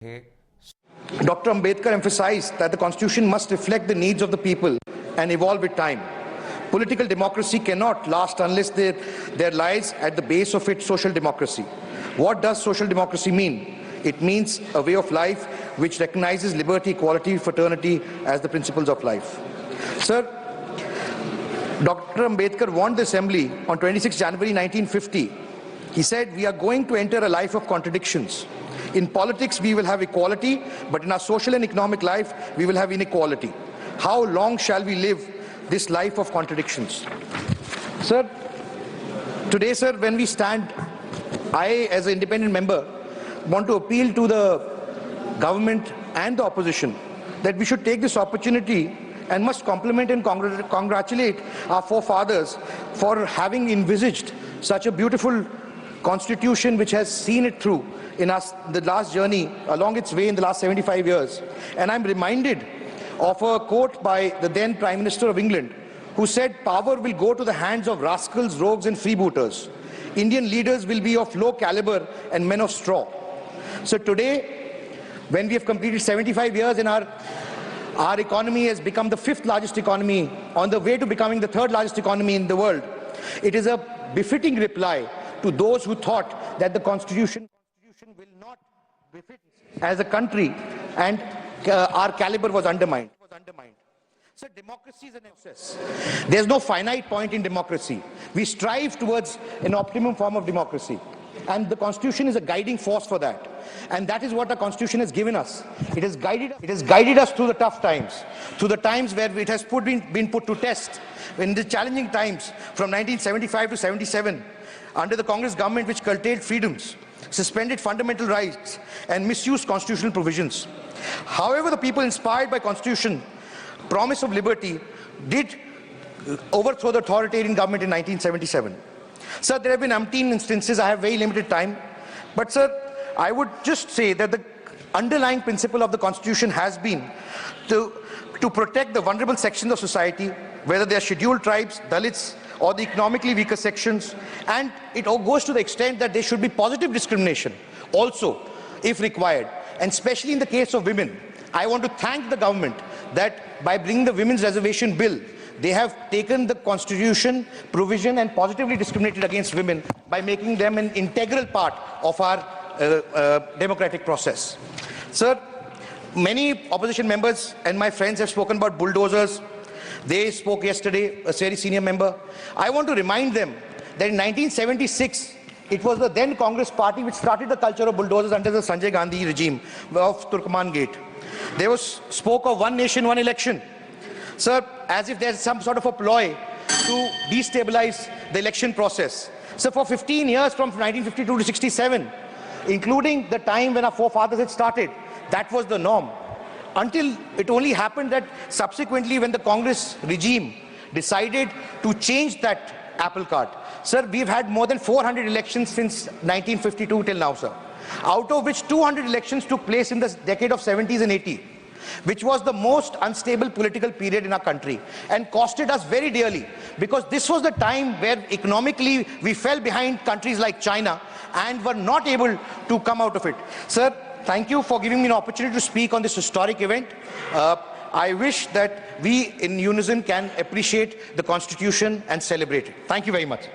Dr. Ambedkar emphasized that the Constitution must reflect the needs of the people and evolve with time. Political democracy cannot last unless there lies at the base of it social democracy. What does social democracy mean? It means a way of life which recognizes liberty, equality, fraternity as the principles of life. Sir, Dr. Ambedkar warned the Assembly on 26 January 1950. He said, "We are going to enter a life of contradictions. In politics, we will have equality, but in our social and economic life, we will have inequality. How long shall we live this life of contradictions?" Sir, today, sir, when we stand, I, as an independent member, want to appeal to the government and the opposition that we should take this opportunity and must compliment and congratulate our forefathers for having envisaged such a beautiful constitution which has seen it through in the last journey along its way in the last 75 years. And I'm reminded of a quote by the then Prime Minister of England, who said, "Power will go to the hands of rascals, rogues and freebooters. Indian leaders will be of low caliber and men of straw." So today, when we have completed 75 years and our economy has become the 5th largest economy, on the way to becoming the 3rd largest economy in the world, it is a befitting reply to those who thought that the Constitution will not befit as a country and our caliber was undermined. So democracy is an process. There's no finite point in democracy. We strive towards an optimum form of democracy. And the Constitution is a guiding force for that. And that is what the Constitution has given us. It has guided us through the tough times, through the times where it has been put to test. In the challenging times from 1975 to 77, under the Congress government which curtailed freedoms, suspended fundamental rights and misused constitutional provisions. However, the people inspired by Constitution, promise of liberty, did overthrow the authoritarian government in 1977. Sir, there have been umpteen instances. I have very limited time. But sir, I would just say that the underlying principle of the Constitution has been to protect the vulnerable sections of society, whether they are scheduled tribes, Dalits, or the economically weaker sections, and it goes to the extent that there should be positive discrimination also, if required, and especially in the case of women. I want to thank the government that by bringing the Women's Reservation Bill, they have taken the Constitution provision and positively discriminated against women by making them an integral part of our democratic process. Sir, many opposition members and my friends have spoken about bulldozers. They spoke yesterday, a very senior member. I want to remind them that in 1976, it was the then Congress party which started the culture of bulldozers under the Sanjay Gandhi regime of Turkman Gate. They spoke of one nation, one election. Sir, as if there's some sort of a ploy to destabilize the election process. So for 15 years, from 1952 to 67, including the time when our forefathers had started, that was the norm. Until it only happened that subsequently when the Congress regime decided to change that apple cart. Sir, we've had more than 400 elections since 1952 till now, sir. Out of which 200 elections took place in the decade of 70s and 80s, which was the most unstable political period in our country and costed us very dearly, because this was the time where economically we fell behind countries like China and were not able to come out of it. Sir, thank you for giving me an opportunity to speak on this historic event. I wish that we in unison can appreciate the Constitution and celebrate it. Thank you very much.